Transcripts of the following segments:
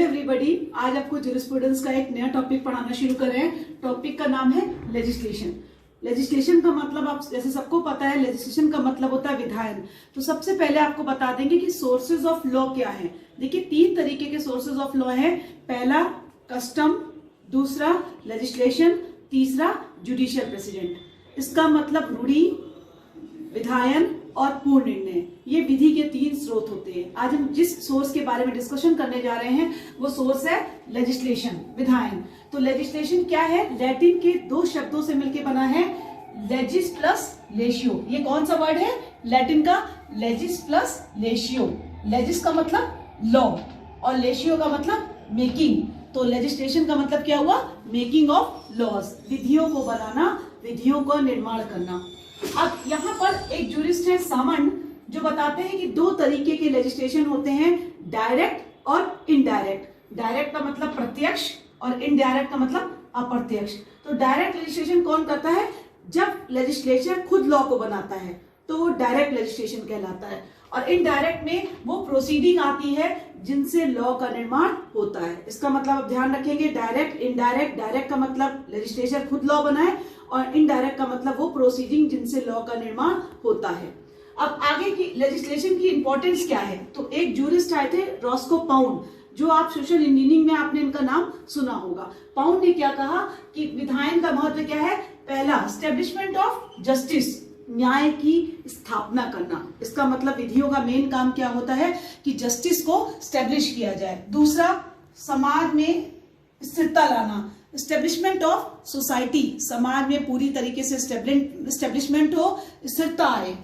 Everybody, आज आपको jurisprudence का एक नया टॉपिक पढ़ाना शुरू कर रहे हैं। टॉपिक का नाम है लेजिस्लेशन। लेजिस्लेशन का मतलब आप जैसे सबको पता है, लेजिस्लेशन का मतलब होता है विधायन। तो सबसे पहले आपको बता देंगे कि सोर्सेज ऑफ लॉ क्या है। देखिए, 3 तरीके के सोर्सेज ऑफ लॉ हैं। पहला कस्टम, दूसरा लेजिस्लेशन, तीसरा जुडिशियल प्रेसिडेंट। इसका मतलब रूढ़ि, विधायन और पूर्ण निर्णय, ये विधि के 3 स्रोत होते हैं। आज हम जिस सोर्स के बारे में डिस्कशन करने जा रहे हैं वो सोर्स है लेजिस्लेशन, विधायन। तो लेजिस्लेशन क्या है? लैटिन के 2 शब्दों से मिलकर बना है, लेजिस प्लस लेशियो। ये कौन सा वर्ड है? लैटिन का लेजिस प्लस लेशियो। लेजिस का मतलब लॉ और लेशियो का मतलब मेकिंग। तो लेजिस्लेशन का मतलब क्या हुआ? मेकिंग ऑफ लॉज, विधियों को बनाना, विधियों का निर्माण करना। अब यहाँ पर एक जूरिस्ट है सामंड, जो बताते हैं कि 2 तरीके के लेजिस्लेशन होते हैं, डायरेक्ट और इनडायरेक्ट। डायरेक्ट का मतलब प्रत्यक्ष और इनडायरेक्ट का मतलब अप्रत्यक्ष। तो डायरेक्ट लेजिस्लेशन कौन करता है? जब लेजिस्लेचर खुद लॉ को बनाता है तो वो डायरेक्ट लेजिस्लेशन कहलाता है। और इनडायरेक्ट में वो प्रोसीडिंग आती है जिनसे लॉ का निर्माण होता है। इसका मतलब आप ध्यान रखेंगे, डायरेक्ट, इनडायरेक्ट। डायरेक्ट का मतलब लेजिस्लेचर खुद लॉ बनाए और इनडायरेक्ट का मतलब वो प्रोसीडिंग जिनसे लॉ का निर्माण होता है। अब आगे की लेजिस्लेशन की इंपॉर्टेंस क्या है? तो एक जूरिस्ट आए थे, रॉस्को पाउंड, जो आप सोशल इंजीनियरिंग में आपने इनका नाम सुना होगा। पाउंड ने क्या कहा कि विधायन का महत्व क्या है? पहला, स्टैब्लिशमेंट ऑफ जस्टिस, न्याय की स्थापना करना। इसका मतलब विधियों का मेन काम क्या होता है कि जस्टिस को स्टैब्लिश किया जाए। दूसरा, समाज में स्थिरता लाना, स्टैब्लिशमेंट ऑफ सोसाइटी, समाज में पूरी तरीके से स्टैब्लिशमेंट हो, स्थिरता आए।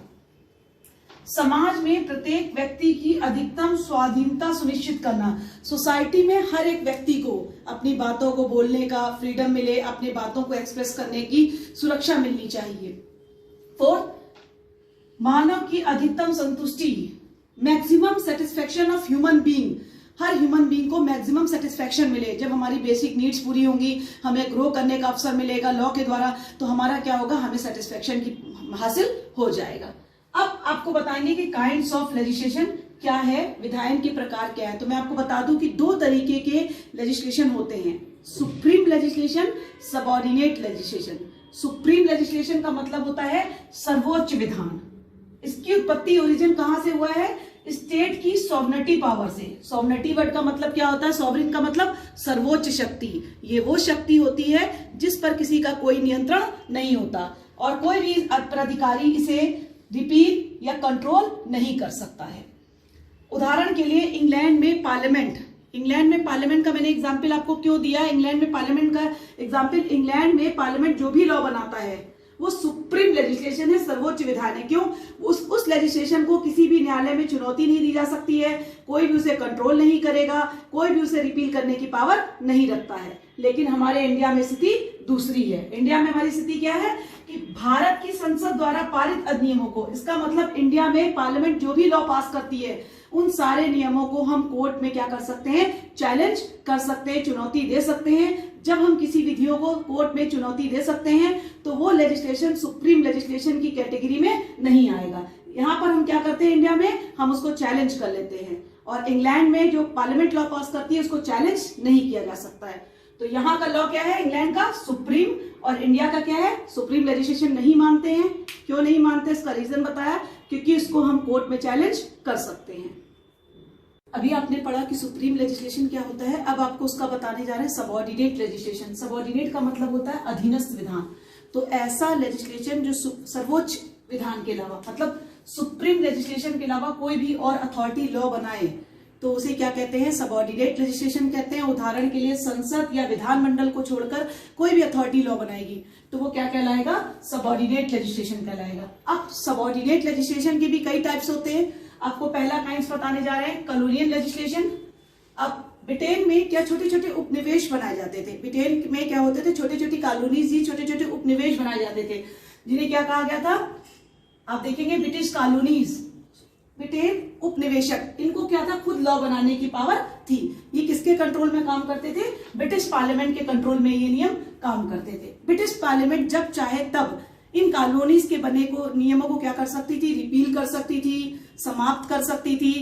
समाज में प्रत्येक व्यक्ति की अधिकतम स्वाधीनता सुनिश्चित करना, सोसाइटी में हर एक व्यक्ति को अपनी बातों को बोलने का फ्रीडम मिले, अपनी बातों को एक्सप्रेस करने की सुरक्षा मिलनी चाहिए। 4, मानव की अधिकतम संतुष्टि, maximum satisfaction of human being, her human being को मैक्सिमम सेटिस्फेक्शन मिले। जब हमारी बेसिक नीड्स पूरी होंगी, हमें ग्रो करने का अवसर मिलेगा लॉ के द्वारा, तो हमारा क्या होगा? हमें सेटिस्फेक्शन की हासिल हो जाएगा। अब आपको बताएंगे कि काइंड्स ऑफ लेजिस्लेशन क्या है, विधायन के प्रकार क्या है। तो मैं आपको बता दूं कि 2 तरीके के लेजिस्लेशन होते हैं, supreme legislation, subordinate legislation. Supreme legislation का मतलब होता है सर्वोच्च विधान। इसकी उत्पत्ति, ओरिजिन कहां से हुआ है? स्टेट की सॉवरेनिटी पावर से। सॉवरेनिटी वर्ड का मतलब क्या होता है? सॉवरेन का मतलब सर्वोच्च शक्ति। ये वो शक्ति होती है जिस पर किसी का कोई नियंत्रण नहीं होता और कोई भी प्राधिकारी इसे रिपील या कंट्रोल नहीं कर सकता है। उदाहरण के लिए इंग्लैंड में पार्लियामेंट का मैंने एग्जाम्पल आपको क्यों दिया? इंग्लैंड में पार्लियामेंट का एग्जाम्पल, इंग्लैंड में पार्लियामेंट जो भी लॉ बनाता है वो सुप्रीम लेजिस्लेशन है, सर्वोच्च विधान है। क्यों? उस लेजिस्लेशन को किसी भी न्यायालय में चुनौती नहीं दी जा सकती है, कोई भी उसे कंट्रोल नहीं करेगा, कोई भी उसे रिपील करने की पावर नहीं रखता है। लेकिन हमारे इंडिया में स्थिति दूसरी है। इंडिया में हमारी स्थिति क्या है कि भारत की संसद द्वारा पारित अधिनियमों को, इसका मतलब इंडिया में पार्लियामेंट जो भी लॉ पास करती है उन सारे नियमों को हम कोर्ट में क्या कर सकते हैं? चैलेंज कर सकते हैं, चुनौती दे सकते हैं। जब हम किसी विधियों को कोर्ट में चुनौती दे सकते हैं तो वो लेजिस्लेशन सुप्रीम लेजिस्लेशन की कैटेगरी में नहीं आएगा। यहाँ पर हम क्या करते हैं? इंडिया में हम उसको चैलेंज कर लेते हैं, और इंग्लैंड में जो पार्लियामेंट लॉ पास करती है उसको चैलेंज नहीं किया जा सकता है। तो यहाँ का लॉ क्या है? इंग्लैंड का सुप्रीम, और इंडिया का क्या है? सुप्रीम लेजिस्लेशन नहीं मानते हैं। क्यों नहीं मानते? इसका रीजन बताया, क्योंकि इसको हम कोर्ट में चैलेंज कर सकते हैं। अभी आपने पढ़ा कि सुप्रीम लेजिस्लेशन क्या होता है, अब आपको उसका बताने जा रहे हैं सबऑर्डिनेट लेजिस्लेशन। सबऑर्डिनेट का मतलब होता है अधीनस्थ विधान। तो ऐसा लेजिस्लेशन जो सर्वोच्च विधान के अलावा, मतलब सुप्रीम लेजिस्लेशन के अलावा कोई भी और अथॉरिटी लॉ बनाए तो उसे क्या कहते हैं? सबऑर्डिनेट लेजिस्लेशन कहते हैं। उदाहरण के लिए संसद या विधानमंडल को छोड़कर कोई भी अथॉरिटी लॉ बनाएगी तो वो क्या कहलाएगा? सबऑर्डिनेट लेजिस्लेशन कहलाएगा। अब सबऑर्डिनेट लेजिस्लेशन के भी कई टाइप्स होते हैं। आपको पहला काइंड्स बताने जा रहे हैं, कॉलोनियल लेजिस्लेशन। अब ब्रिटेन में क्या छोटे छोटे उपनिवेश बनाए जाते थे? ब्रिटेन में क्या होते थे? छोटे छोटी कॉलोनीज ही छोटे छोटे उपनिवेश बनाए जाते थे, जिन्हें क्या कहा गया था? आप देखेंगे ब्रिटिश कॉलोनीज, ब्रिटेन उपनिवेशक, इनको क्या था? खुद लॉ बनाने की पावर थी। ये किसके कंट्रोल में काम करते थे? ब्रिटिश पार्लियामेंट के कंट्रोल में ये नियम काम करते थे। ब्रिटिश पार्लियामेंट जब चाहे तब इन कॉलोनीज के बने को नियमों को क्या कर सकती थी? रिपील कर सकती थी, समाप्त कर सकती थी,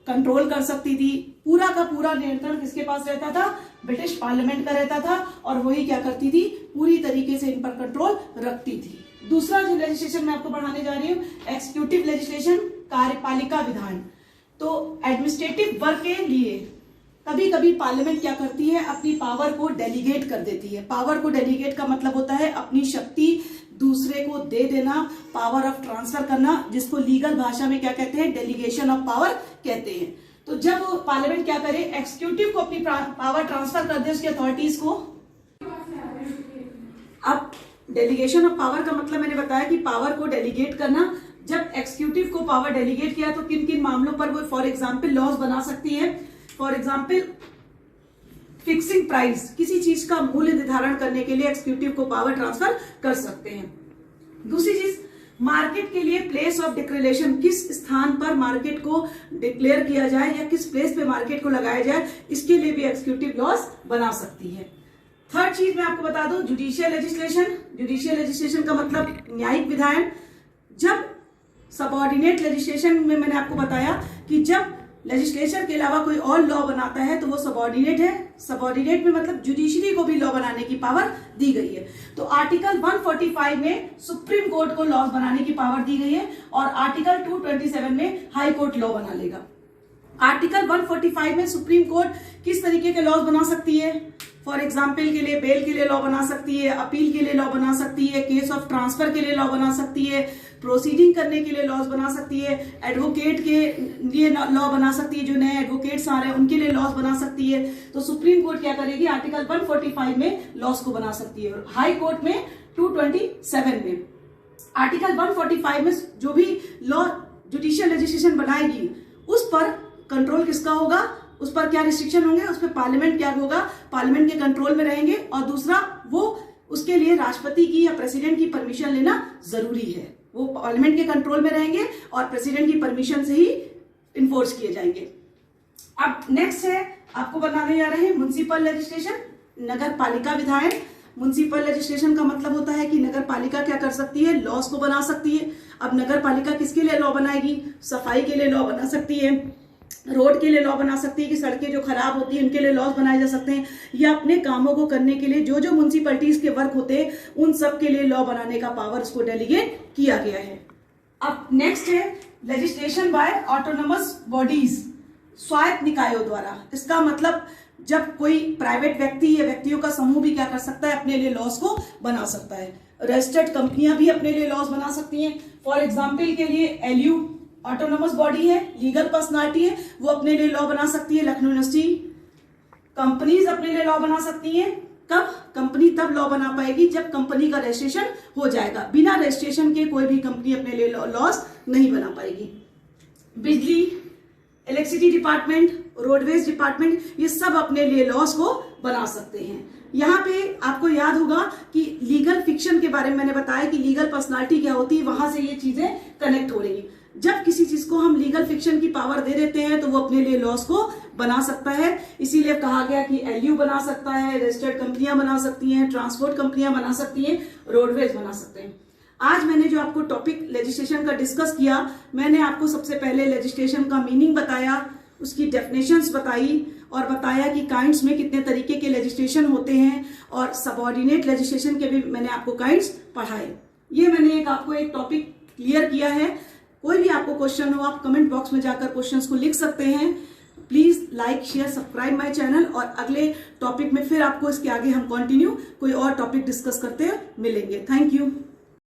कंट्रोल कर सकती थी। पूरा का पूरा नियंत्रण किसके पास रहता था? ब्रिटिश पार्लियामेंट का रहता था, और वही क्या करती थी? पूरी तरीके से इन पर कंट्रोल रखती थी। दूसरा जो लेजिस्लेशन मैं आपको पढ़ाने जा रही हूँ, एक्जीक्यूटिव लेजिस्लेशन, कार्यपालिका विधान। तो एडमिनिस्ट्रेटिव वर्क के लिए कभी कभी पार्लियामेंट क्या करती है? अपनी पावर को डेलीगेट कर देती है। पावर को डेलीगेट का मतलब होता है अपनी शक्ति दूसरे को दे देना, पावर ऑफ ट्रांसफर करना, जिसको लीगल भाषा में क्या कहते हैं? डेलीगेशन ऑफ पावर कहते हैं। तो जब पार्लियामेंट क्या करे? एक्जीक्यूटिव को अपनी पावर ट्रांसफर कर दे, उसकी अथॉरिटीज को। अब डेलीगेशन ऑफ पावर का मतलब मैंने बताया कि पावर को डेलीगेट करना। जब एक्जीक्यूटिव को पावर डेलीगेट किया तो किन किन मामलों पर वो फॉर एग्जाम्पल लॉज बना सकती है? फॉर एग्जाम्पल फिक्सिंग प्राइस, किसी चीज का मूल्य निर्धारण करने के लिए एक्जीक्यूटिव को पावर ट्रांसफर कर सकते हैं। दूसरी चीज, मार्केट के लिए प्लेस ऑफ डिक्लेरेशन, किस स्थान पर मार्केट को डिक्लेयर किया जाए या किस प्लेस पे मार्केट को लगाया जाए, इसके लिए भी एक्जीक्यूटिव लॉज बना सकती है। थर्ड चीज मैं आपको बता दूं, जुडिशियल लेजिस्लेशन। जुडिशियल लेजिस्लेशन का मतलब न्यायिक विधायन। जब सबऑर्डिनेट लेजिस्लेशन में मैंने आपको बताया कि जब लेजिस्लेचर के अलावा कोई और लॉ बनाता है तो वो सबऑर्डिनेट है। सबऑर्डिनेट में मतलब जुडिशरी को भी लॉ बनाने की पावर दी गई है। तो आर्टिकल 145 में सुप्रीम कोर्ट को लॉ बनाने की पावर दी गई है, और आर्टिकल 227 में हाई कोर्ट लॉ बना लेगा। आर्टिकल 145 में सुप्रीम कोर्ट किस तरीके के लॉज बना सकती है? फॉर एग्जाम्पल के लिए बेल के लिए लॉ बना सकती है, अपील के लिए लॉ बना सकती है, केस ऑफ ट्रांसफर के लिए लॉ बना सकती है, प्रोसीडिंग करने के लिए लॉज बना सकती है, एडवोकेट के लिए लॉ बना सकती है, जो नए एडवोकेट्स आ रहे हैं उनके लिए लॉज बना सकती है। तो सुप्रीम कोर्ट क्या करेगी? आर्टिकल 145 में लॉज को बना सकती है, और हाई कोर्ट में 227 में। आर्टिकल 145 में जो भी लॉ जुडिशियल लेजिस्लेशन बनाएगी उस पर कंट्रोल किसका होगा? उस पर क्या रिस्ट्रिक्शन होंगे? उस पर पार्लियामेंट क्या होगा? पार्लियामेंट के कंट्रोल में रहेंगे। और दूसरा, वो उसके लिए राष्ट्रपति की या प्रेसिडेंट की परमिशन लेना जरूरी है। वो पार्लियामेंट के कंट्रोल में रहेंगे और प्रेसिडेंट की परमिशन से ही इन्फोर्स किए जाएंगे। अब नेक्स्ट है, आपको बनाने जा रहे हैं म्युनिसिपल लेजिस्लेशन, नगर पालिका विधायन। म्युनिसिपल लेजिस्लेशन का मतलब होता है कि नगर पालिका क्या कर सकती है? लॉज को बना सकती है। अब नगर पालिका किसके लिए लॉ बनाएगी? सफाई के लिए लॉ बना सकती है, रोड के लिए लॉ बना सकती है कि सड़कें जो खराब होती है उनके लिए लॉज बनाए जा सकते हैं, या अपने कामों को करने के लिए जो जो म्युनिसिपैलिटीज के वर्क होते हैं उन सब के लिए लॉ बनाने का पावर उसको डेलीगेट किया गया है। अब नेक्स्ट है लेजिस्लेशन बाय ऑटोनोमस बॉडीज, स्वायत्त निकायों द्वारा। इसका मतलब जब कोई प्राइवेट व्यक्ति या व्यक्तियों का समूह भी क्या कर सकता है? अपने लिए लॉज को बना सकता है। रजिस्टर्ड कंपनियां भी अपने लिए लॉज बना सकती हैं। फॉर एग्जाम्पल के लिए एलयू ऑटोनोमस बॉडी है, लीगल पर्सनालिटी है, वो अपने लिए लॉ बना सकती है। लखनऊ यूनिवर्सिटी, कंपनीज अपने लिए लॉ बना सकती हैं। कब? कंपनी तब लॉ बना पाएगी जब कंपनी का रजिस्ट्रेशन हो जाएगा। बिना रजिस्ट्रेशन के कोई भी कंपनी अपने लिए लॉज नहीं बना पाएगी। बिजली, इलेक्ट्रिसिटी डिपार्टमेंट, रोडवेज डिपार्टमेंट, ये सब अपने लिए लॉज को बना सकते हैं। यहाँ पे आपको याद होगा कि लीगल फिक्शन के बारे में मैंने बताया कि लीगल पर्सनालिटी क्या होती है, वहां से ये चीजें कनेक्ट हो रही। जब किसी चीज को हम लीगल फिक्शन की पावर दे देते हैं तो वो अपने लिए लॉस को बना सकता है। इसीलिए कहा गया कि एलयू बना सकता है, रजिस्टर्ड कंपनियां बना सकती हैं, ट्रांसपोर्ट कंपनियां बना सकती हैं, रोडवेज बना सकते हैं। आज मैंने जो आपको टॉपिक लेजिस्लेशन का डिस्कस किया, मैंने आपको सबसे पहले लेजिस्लेशन का मीनिंग बताया, उसकी डेफिनेशंस बताई, और बताया कि काइंड्स में कितने तरीके के लेजिस्लेशन होते हैं, और सबऑर्डिनेट लेजिस्लेशन के भी मैंने आपको काइंड्स पढ़ाए। ये मैंने आपको एक टॉपिक क्लियर किया है। कोई भी आपको क्वेश्चन हो आप कमेंट बॉक्स में जाकर क्वेश्चंस को लिख सकते हैं। Please like, share, subscribe my channel, और अगले टॉपिक में फिर आपको इसके आगे हम कंटिन्यू कोई और टॉपिक डिस्कस करते मिलेंगे। Thank you.